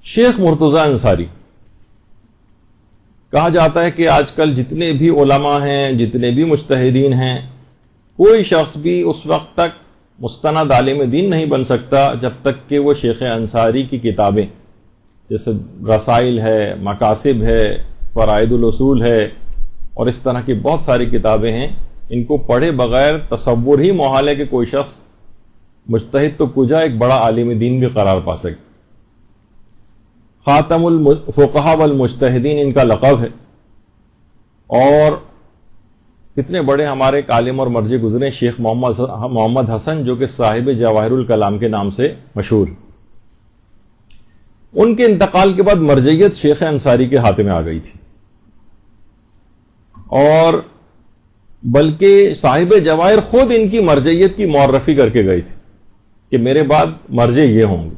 شیخ مرتضیٰ انصاری، کہا جاتا ہے کہ آج کل جتنے بھی علماء ہیں، جتنے بھی مجتہدین ہیں، کوئی شخص بھی اس وقت تک مستند عالم دین نہیں بن سکتا جب تک کہ وہ شیخ انصاری کی کتابیں جیسے رسائل ہے، مقاصد ہے، فرائض الاصول ہے اور اس طرح کی بہت ساری کتابیں ہیں، ان کو پڑھے بغیر تصور ہی محال ہے کہ کوئی شخص مجتہد تو کجا ایک بڑا عالم دین بھی قرار پا سکے۔ خاتم الفقہاء والمجتہدین ان کا لقب ہے، اور کتنے بڑے ہمارے عالم اور مرجع گزرے، شیخ محمد حسن جو کہ صاحب جواہر الکلام کے نام سے مشہور۔ ان کے انتقال کے بعد مرجعیت شیخ انصاری کے ہاتھ میں آ گئی تھی، اور بلکہ صاحب جواہر خود ان کی مرجعیت کی معرفی کر کے گئے تھے کہ میرے بعد مرجع یہ ہوں گے،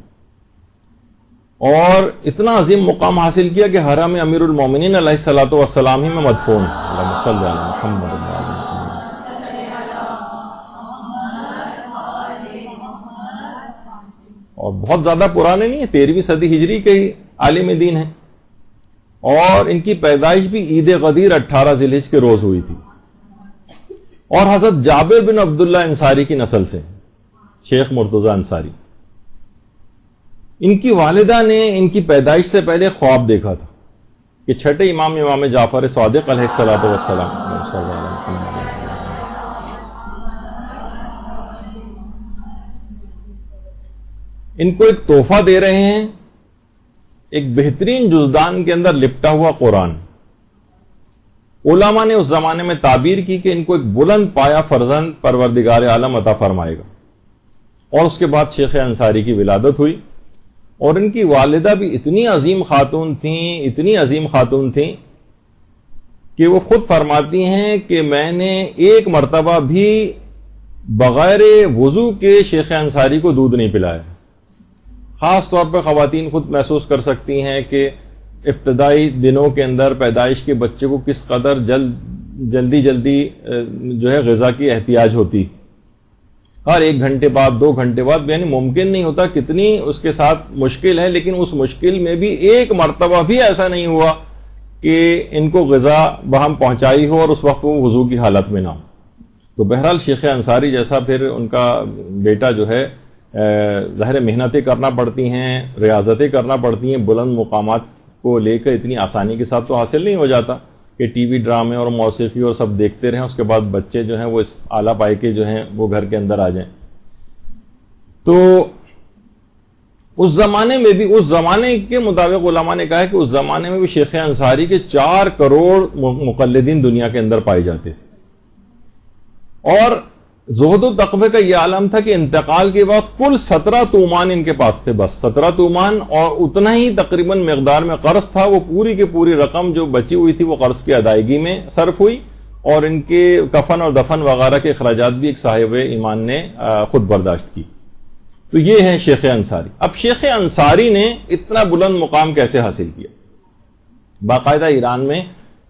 اور اتنا عظیم مقام حاصل کیا کہ حرم امیر المومنین علیہ الصلوۃ والسلام ہی میں مدفون، اللہم صلی علی محمد۔ اور بہت زیادہ پرانے نہیں ہیں، 13ویں صدی ہجری کے ہی عالم دین ہیں، اور ان کی پیدائش بھی عید غدیر 18 ذی الحجہ کے روز ہوئی تھی، اور حضرت جابر بن عبداللہ انصاری کی نسل سے شیخ مرتضیٰ انصاری۔ ان کی والدہ نے ان کی پیدائش سے پہلے خواب دیکھا تھا کہ چھٹے امام جعفر صادق علیہ الصلوۃ والسلام ان کو ایک تحفہ دے رہے ہیں، ایک بہترین جزدان کے اندر لپٹا ہوا قرآن۔ علماء نے اس زمانے میں تعبیر کی کہ ان کو ایک بلند پایا فرزند پروردگار عالم عطا فرمائے گا، اور اس کے بعد شیخ انصاری کی ولادت ہوئی، اور ان کی والدہ بھی اتنی عظیم خاتون تھیں کہ وہ خود فرماتی ہیں کہ میں نے ایک مرتبہ بھی بغیر وضو کے شیخ انصاری کو دودھ نہیں پلایا۔ خاص طور پر خواتین خود محسوس کر سکتی ہیں کہ ابتدائی دنوں کے اندر پیدائش کے بچے کو کس قدر جلدی جو ہے غذا کی احتیاج ہوتی، ہر 1 گھنٹے بعد 2 گھنٹے بعد، یعنی ممکن نہیں ہوتا، کتنی اس کے ساتھ مشکل ہے، لیکن اس مشکل میں بھی ایک مرتبہ بھی ایسا نہیں ہوا کہ ان کو غذا وہاں پہنچائی ہو اور اس وقت وہ وضو کی حالت میں نہ ہو۔ تو بہرحال شیخ انصاری جیسا پھر ان کا بیٹا جو ہے، ظاہر محنتیں کرنا پڑتی ہیں، ریاضتیں کرنا پڑتی ہیں، بلند مقامات کو لے کر اتنی آسانی کے ساتھ تو حاصل نہیں ہو جاتا کہ ٹی وی ڈرامے اور موسیقی اور سب دیکھتے رہیں، اس کے بعد بچے جو ہیں وہ اس اعلیٰ پائے کے جو ہیں وہ گھر کے اندر آ جائیں۔ تو اس زمانے میں بھی، اس زمانے کے مطابق علماء نے کہا ہے کہ اس زمانے میں بھی شیخ انصاری کے 4 کروڑ مقلدین دنیا کے اندر پائے جاتے تھے، اور زہد و تقوی کا یہ عالم تھا کہ انتقال کے بعد کل 17 تومان ان کے پاس تھے، بس 17 تومان، اور اتنا ہی تقریباً مقدار میں قرض تھا۔ وہ پوری کی پوری رقم جو بچی ہوئی تھی وہ قرض کی ادائیگی میں صرف ہوئی، اور ان کے کفن اور دفن وغیرہ کے اخراجات بھی ایک صاحب ایمان نے خود برداشت کی۔ تو یہ ہیں شیخ انصاری۔ اب شیخ انصاری نے اتنا بلند مقام کیسے حاصل کیا؟ باقاعدہ ایران میں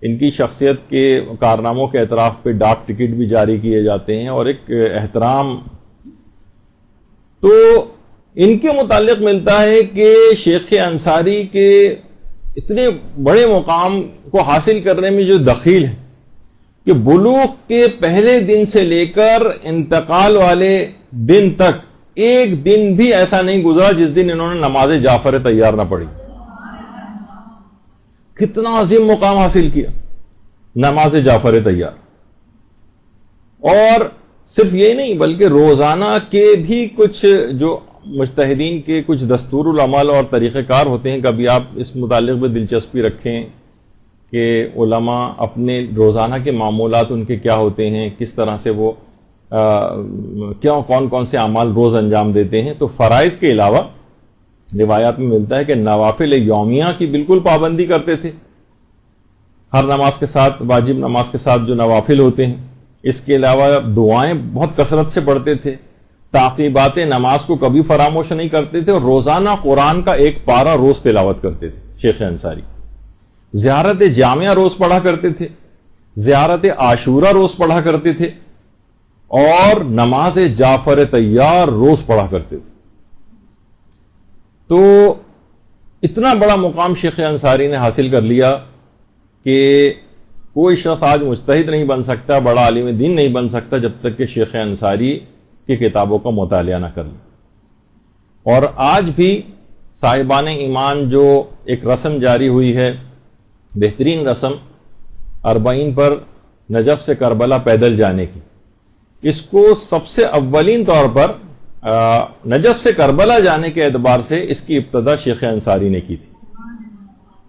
ان کی شخصیت کے کارناموں کے اعتراف پہ ڈاک ٹکٹ بھی جاری کیے جاتے ہیں، اور ایک احترام تو ان کے متعلق ملتا ہے کہ شیخ انصاری کے اتنے بڑے مقام کو حاصل کرنے میں جو دخیل ہے کہ بلوغ کے پہلے دن سے لے کر انتقال والے دن تک ایک دن بھی ایسا نہیں گزرا جس دن انہوں نے نماز جعفر تیار نہ پڑھی۔ کتنا عظیم مقام حاصل کیا، نماز جعفر تیار۔ اور صرف یہ نہیں بلکہ روزانہ کے بھی کچھ جو مجتہدین کے کچھ دستور العمل اور طریقہ کار ہوتے ہیں، کبھی آپ اس متعلق بھی دلچسپی رکھیں کہ علماء اپنے روزانہ کے معمولات ان کے کیا ہوتے ہیں، کس طرح سے وہ کون سے اعمال روز انجام دیتے ہیں۔ تو فرائض کے علاوہ روایات میں ملتا ہے کہ نوافل یومیہ کی بالکل پابندی کرتے تھے، ہر نماز کے ساتھ، واجب نماز کے ساتھ جو نوافل ہوتے ہیں۔ اس کے علاوہ دعائیں بہت کثرت سے پڑھتے تھے، تعقیبات نماز کو کبھی فراموش نہیں کرتے تھے، اور روزانہ قرآن کا 1 پارہ روز تلاوت کرتے تھے شیخ انصاری۔ زیارت جامعہ روز پڑھا کرتے تھے، زیارت عاشورہ روز پڑھا کرتے تھے، اور نماز جعفر تیار روز پڑھا کرتے تھے۔ تو اتنا بڑا مقام شیخ انصاری نے حاصل کر لیا کہ کوئی شخص آج مجتہد نہیں بن سکتا، بڑا عالم دین نہیں بن سکتا جب تک کہ شیخ انصاری کی کتابوں کا مطالعہ نہ کر لے۔ اور آج بھی صاحبان ایمان جو ایک رسم جاری ہوئی ہے، بہترین رسم 40 پر نجف سے کربلا پیدل جانے کی، اس کو سب سے اولین طور پر نجف سے کربلا جانے کے اعتبار سے اس کی ابتدا شیخ انصاری نے کی تھی،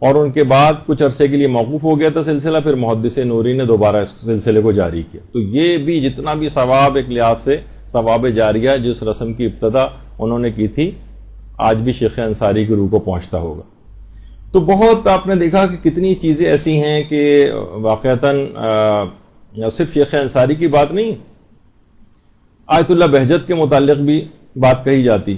اور ان کے بعد کچھ عرصے کے لیے موقوف ہو گیا تھا سلسلہ، پھر محدث نوری نے دوبارہ اس سلسلے کو جاری کیا۔ تو یہ بھی جتنا بھی ثواب ایک لحاظ سے ثواب جاریہ جس رسم کی ابتدا انہوں نے کی تھی، آج بھی شیخ انصاری کی روح کو پہنچتا ہوگا۔ تو بہت آپ نے دیکھا کہ کتنی چیزیں ایسی ہیں کہ واقعتاً صرف شیخ انصاری کی بات نہیں، آیت اللہ بہجت کے متعلق بھی بات کہی جاتی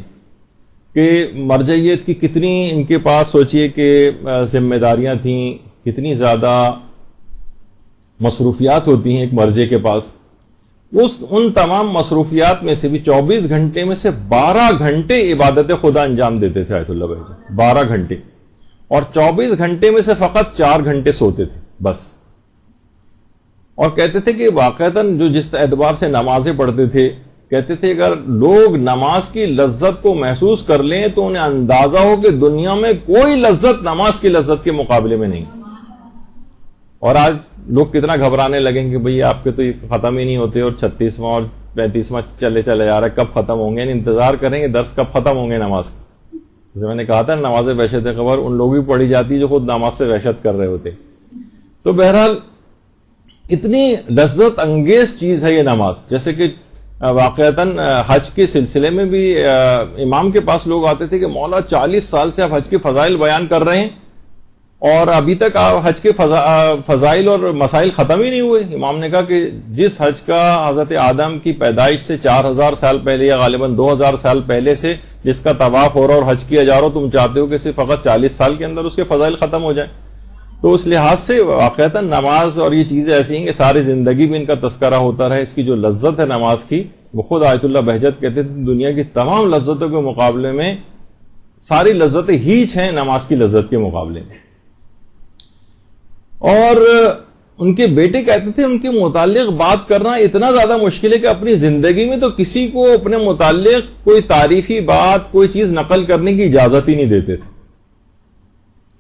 کہ مرجعیت کی کتنی ان کے پاس، سوچئے کہ ذمہ داریاں تھیں، کتنی زیادہ مصروفیات ہوتی ہیں ایک مرجع کے پاس۔ ان تمام مصروفیات میں سے بھی 24 گھنٹے میں سے 12 گھنٹے عبادت خدا انجام دیتے تھے آیت اللہ بہجت، 12 گھنٹے، اور 24 گھنٹے میں سے فقط 4 گھنٹے سوتے تھے بس۔ اور کہتے تھے کہ واقعتاً جو جس اعتبار سے نمازیں پڑھتے تھے، کہتے تھے اگر لوگ نماز کی لذت کو محسوس کر لیں تو انہیں اندازہ ہو کہ دنیا میں کوئی لذت نماز کی لذت کے مقابلے میں نہیں۔ اور آج لوگ کتنا گھبرانے لگیں کہ بھئی آپ کے تو یہ ختم ہی نہیں ہوتے، اور 36واں اور 35واں چلے جا رہا ہے، کب ختم ہوں گے، انتظار کریں گے درس کب ختم ہوں گے نماز کے۔ جیسے میں نے کہا تھا نماز وحشت خبر ان لوگ بھی پڑھی جاتی جو خود نماز سے وحشت کر رہے ہوتے۔ تو بہرحال اتنی لذت انگیز چیز ہے یہ نماز، جیسے کہ واقعتاً حج کے سلسلے میں بھی امام کے پاس لوگ آتے تھے کہ مولا 40 سال سے آپ حج کے فضائل بیان کر رہے ہیں اور ابھی تک حج کے فضائل اور مسائل ختم ہی نہیں ہوئے۔ امام نے کہا کہ جس حج کا حضرت آدم کی پیدائش سے 4000 سال پہلے یا غالباً 2000 سال پہلے سے جس کا طواف ہو رہا اور حج کیا جا رہا، تم چاہتے ہو کہ صرف فقط 40 سال کے اندر اس کے فضائل ختم ہو جائیں۔ تو اس لحاظ سے واقعتاً نماز اور یہ چیزیں ایسی ہیں کہ ساری زندگی بھی ان کا تذکرہ ہوتا رہے۔ اس کی جو لذت ہے نماز کی، وہ خود آیت اللہ بہجت کہتے تھے دنیا کی تمام لذتوں کے مقابلے میں ساری لذتیں ہیچ ہیں نماز کی لذت کے مقابلے میں۔ اور ان کے بیٹے کہتے تھے ان کے متعلق بات کرنا اتنا زیادہ مشکل ہے کہ اپنی زندگی میں تو کسی کو اپنے متعلق کوئی تعریفی بات، کوئی چیز نقل کرنے کی اجازت ہی نہیں دیتے تھے۔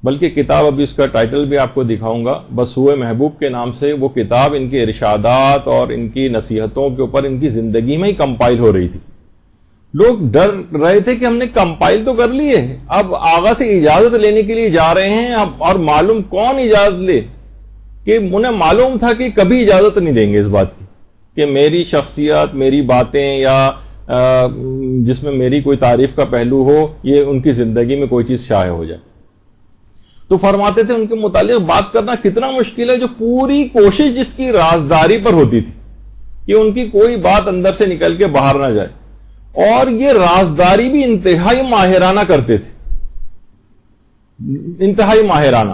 بلکہ کتاب، ابھی اس کا ٹائٹل بھی آپ کو دکھاؤں گا، بسوئے محبوب کے نام سے وہ کتاب ان کے ارشادات اور ان کی نصیحتوں کے اوپر ان کی زندگی میں ہی کمپائل ہو رہی تھی۔ لوگ ڈر رہے تھے کہ ہم نے کمپائل تو کر لیے، اب آغا سے اجازت لینے کے لیے جا رہے ہیں، اور معلوم کون اجازت لے، کہ انہیں معلوم تھا کہ کبھی اجازت نہیں دیں گے اس بات کی کہ میری شخصیت، میری باتیں یا جس میں میری کوئی تعریف کا پہلو ہو، یہ ان کی زندگی میں کوئی چیز شائع ہو جائے۔ تو فرماتے تھے ان کے متعلق بات کرنا کتنا مشکل ہے، جو پوری کوشش جس کی رازداری پر ہوتی تھی کہ ان کی کوئی بات اندر سے نکل کے باہر نہ جائے، اور یہ رازداری بھی انتہائی ماہرانہ کرتے تھے، انتہائی ماہرانہ۔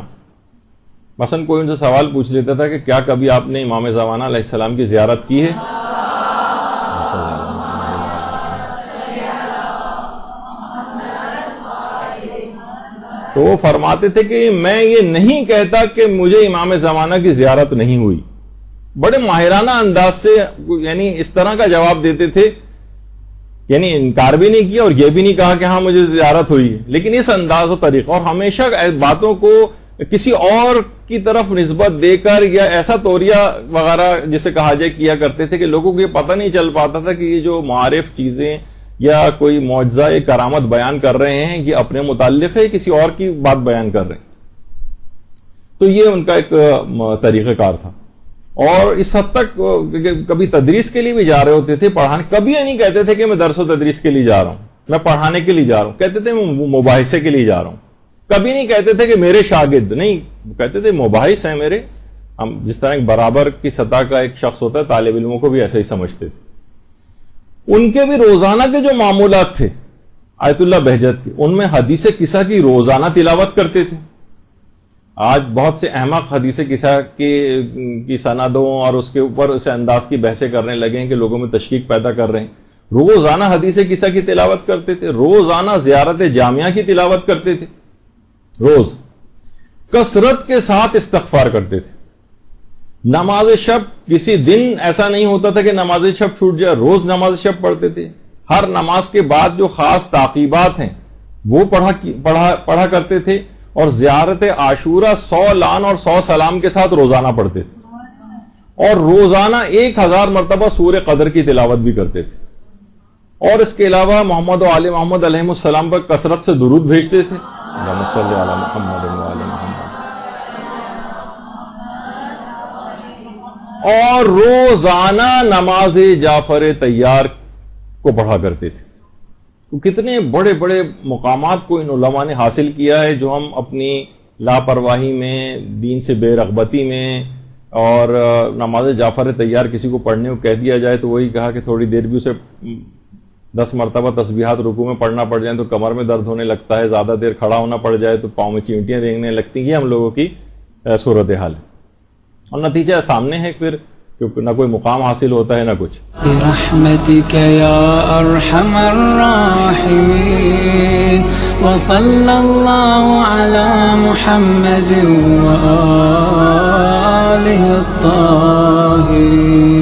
مثلا کوئی ان سے سوال پوچھ لیتا تھا کہ کیا کبھی آپ نے امام زمانہ علیہ السلام کی زیارت کی ہے؟ تو وہ فرماتے تھے کہ میں یہ نہیں کہتا کہ مجھے امام زمانہ کی زیارت نہیں ہوئی۔ بڑے ماہرانہ انداز سے یعنی اس طرح کا جواب دیتے تھے، یعنی انکار بھی نہیں کیا اور یہ بھی نہیں کہا کہ ہاں مجھے زیارت ہوئی ہے، لیکن اس انداز و طریقہ، اور ہمیشہ باتوں کو کسی اور کی طرف نسبت دے کر یا ایسا توریہ وغیرہ جسے کہا جائے کیا کرتے تھے کہ لوگوں کو یہ پتہ نہیں چل پاتا تھا کہ یہ جو معارف چیزیں یا کوئی معجزہ یا کرامت بیان کر رہے ہیں یہ اپنے متعلق ہے، کسی اور کی بات بیان کر رہے ہیں۔ تو یہ ان کا ایک طریقہ کار تھا، اور اس حد تک کبھی تدریس کے لیے بھی جا رہے ہوتے تھے، پڑھانے، کبھی یہ نہیں کہتے تھے کہ میں درس و تدریس کے لیے جا رہا ہوں، میں پڑھانے کے لیے جا رہا ہوں، کہتے تھے میں مباحثے کے لیے جا رہا ہوں۔ کبھی نہیں کہتے تھے کہ میرے شاگرد، نہیں، کہتے تھے مباحث ہیں میرے۔ ہم جس طرح ایک برابر کی سطح کا ایک شخص ہوتا ہے، طالب علموں کو بھی ایسے ہی سمجھتے تھے۔ ان کے بھی روزانہ کے جو معمولات تھے آیت اللہ بہجت کے، ان میں حدیث قصہ کی روزانہ تلاوت کرتے تھے۔ آج بہت سے احمق حدیث قصہ کی سندوں اور اس کے اوپر اسے انداز کی بحثیں کرنے لگے ہیں کہ لوگوں میں تشکیک پیدا کر رہے ہیں۔ روزانہ حدیث قصہ کی تلاوت کرتے تھے، روزانہ زیارت جامعہ کی تلاوت کرتے تھے، روز کثرت کے ساتھ استغفار کرتے تھے. نماز شب کسی دن ایسا نہیں ہوتا تھا کہ نماز شب چھوٹ جائے، روز نماز شب پڑھتے تھے. ہر نماز کے بعد جو خاص تعقیبات ہیں وہ پڑھا کرتے تھے، اور زیارت عاشورہ 100 لعن اور 100 سلام کے ساتھ روزانہ پڑھتے تھے، اور روزانہ 1000 مرتبہ سورہ قدر کی تلاوت بھی کرتے تھے. اور اس کے علاوہ محمد و آل محمد علیہ السلام پر کثرت سے درود بھیجتے تھے. اللہم صلی علی محمد و آل محمد. اور روزانہ نماز جعفر طیار کو پڑھا کرتے تھے. تو کتنے بڑے بڑے مقامات کو ان علماء نے حاصل کیا ہے، جو ہم اپنی لاپرواہی میں، دین سے بے رغبتی میں، اور نماز جعفر طیار کسی کو پڑھنے کو کہہ دیا جائے تو وہی کہا کہ تھوڑی دیر بھی اسے 10 مرتبہ تسبیحات رکوع میں پڑھنا پڑ جائیں تو کمر میں درد ہونے لگتا ہے، زیادہ دیر کھڑا ہونا پڑ جائے تو پاؤں میں چینٹیاں رینگنے لگتی ہیں. یہ ہم لوگوں کی صورتحال ہے، اور نتیجہ سامنے ہے پھر کہ نہ کوئی مقام حاصل ہوتا ہے نہ کچھ. برحمتک یا ارحم الراحمین وصلی اللہ علی محمد وآلہ الطاہرین.